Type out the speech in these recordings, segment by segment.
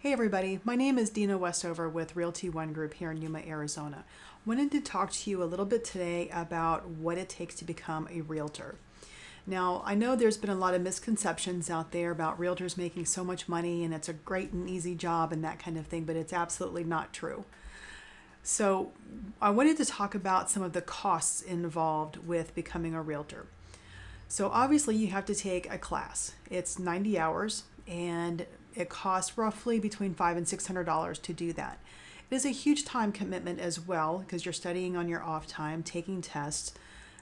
Hey everybody, my name is Dina Westover with Realty One Group here in Yuma, Arizona. Wanted to talk to you a little bit today about what it takes to become a realtor. Now, I know there's been a lot of misconceptions out there about realtors making so much money and it's a great and easy job and that kind of thing, but it's absolutely not true. So, I wanted to talk about some of the costs involved with becoming a realtor. So obviously you have to take a class. It's 90 hours and it costs roughly between $500 and $600 to do that. It is a huge time commitment as well because you're studying on your off time, taking tests,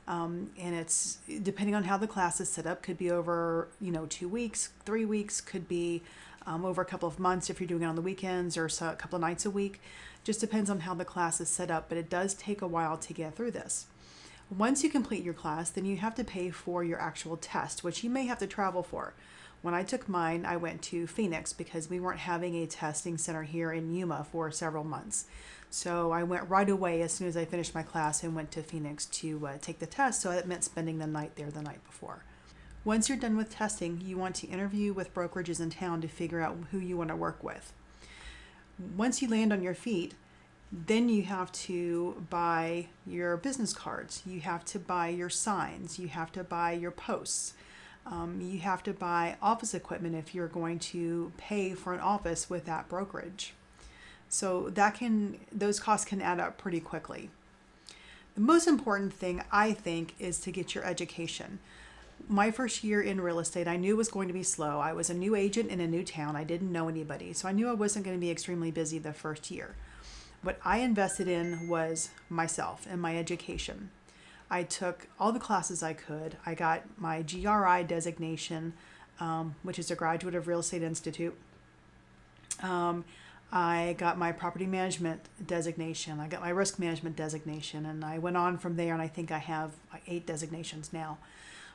and it's depending on how the class is set up. Could be over 2 weeks, 3 weeks. Could be over a couple of months if you're doing it on the weekends or a couple of nights a week. Just depends on how the class is set up, but it does take a while to get through this. Once you complete your class, then you have to pay for your actual test, which you may have to travel for. When I took mine, I went to Phoenix because we weren't having a testing center here in Yuma for several months. So I went right away as soon as I finished my class and went to Phoenix to take the test. So that meant spending the night there the night before. Once you're done with testing, you want to interview with brokerages in town to figure out who you want to work with. Once you land on your feet, then you have to buy your business cards, you have to buy your signs, you have to buy your posts, you have to buy office equipment if you're going to pay for an office with that brokerage. So those costs can add up pretty quickly. The most important thing, I think, is to get your education. My first year in real estate, I knew it was going to be slow. I was a new agent in a new town. I didn't know anybody, so I knew I wasn't going to be extremely busy the first year. What I invested in was myself and my education. I took all the classes I could. I got my GRI designation, which is a Graduate of Real Estate Institute. I got my property management designation. I got my risk management designation, and I went on from there, and I think I have 8 designations now.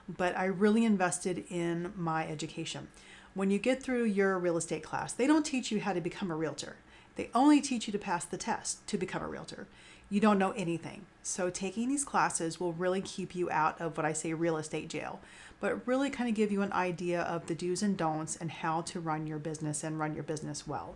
But I really invested in my education. When you get through your real estate class, they don't teach you how to become a realtor. They only teach you to pass the test to become a realtor. You don't know anything. So taking these classes will really keep you out of what I say real estate jail, but really kind of give you an idea of the do's and don'ts and how to run your business and run your business well.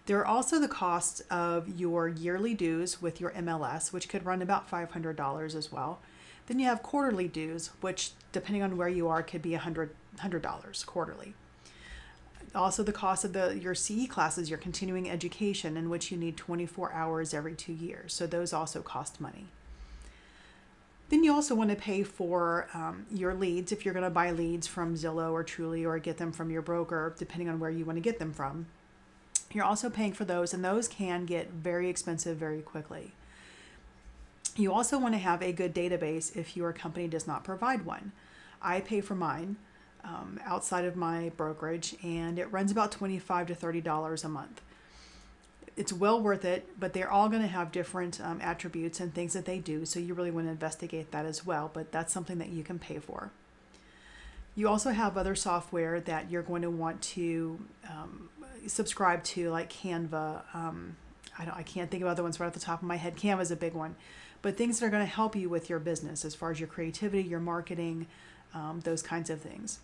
There are also the costs of your yearly dues with your MLS, which could run about $500 as well. Then you have quarterly dues, which depending on where you are could be $100 quarterly. Also the cost of your CE classes, your continuing education, in which you need 24 hours every 2 years. So those also cost money. Then you also want to pay for your leads if you're going to buy leads from Zillow or Truly or get them from your broker, depending on where you want to get them from. You're also paying for those, and those can get very expensive very quickly. You also want to have a good database if your company does not provide one. I pay for mine outside of my brokerage, and it runs about $25 to $30 a month. It's well worth it, but they're all going to have different attributes and things that they do, so you really want to investigate that as well, but that's something that you can pay for. You also have other software that you're going to want to subscribe to, like Canva. I can't think of other ones right off the top of my head. Canva is a big one, but things that are going to help you with your business as far as your creativity, your marketing, those kinds of things.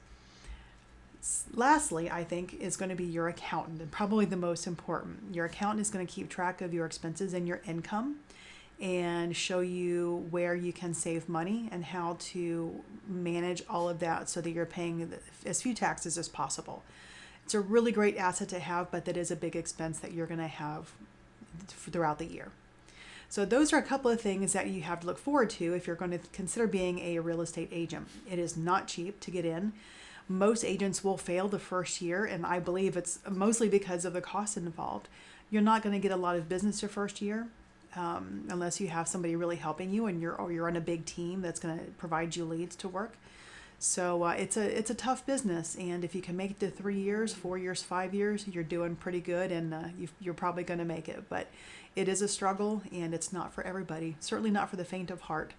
Lastly, I think, is going to be your accountant, and probably the most important. Your accountant is going to keep track of your expenses and your income and show you where you can save money and how to manage all of that so that you're paying as few taxes as possible. It's a really great asset to have, but that is a big expense that you're going to have throughout the year. So those are a couple of things that you have to look forward to if you're going to consider being a real estate agent. It is not cheap to get in. Most agents will fail the first year, and I believe it's mostly because of the cost involved. You're not going to get a lot of business your first year unless you have somebody really helping you and you're on a big team that's going to provide you leads to work. So it's a tough business, and if you can make it to 3 years, 4 years, 5 years, you're doing pretty good, and you're probably going to make it. But it is a struggle, and it's not for everybody. Certainly not for the faint of heart.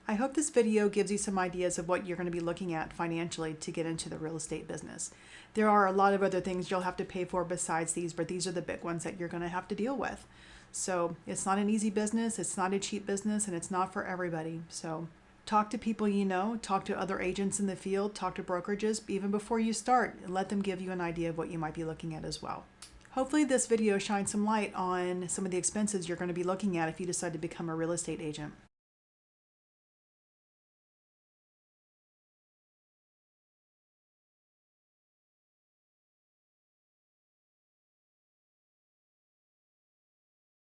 I hope this video gives you some ideas of what you're going to be looking at financially to get into the real estate business. There are a lot of other things you'll have to pay for besides these, but these are the big ones that you're going to have to deal with. So it's not an easy business, it's not a cheap business, and it's not for everybody. So Talk to people you know, talk to other agents in the field, talk to brokerages even before you start, and let them give you an idea of what you might be looking at as well. Hopefully this video shines some light on some of the expenses you're going to be looking at if you decide to become a real estate agent.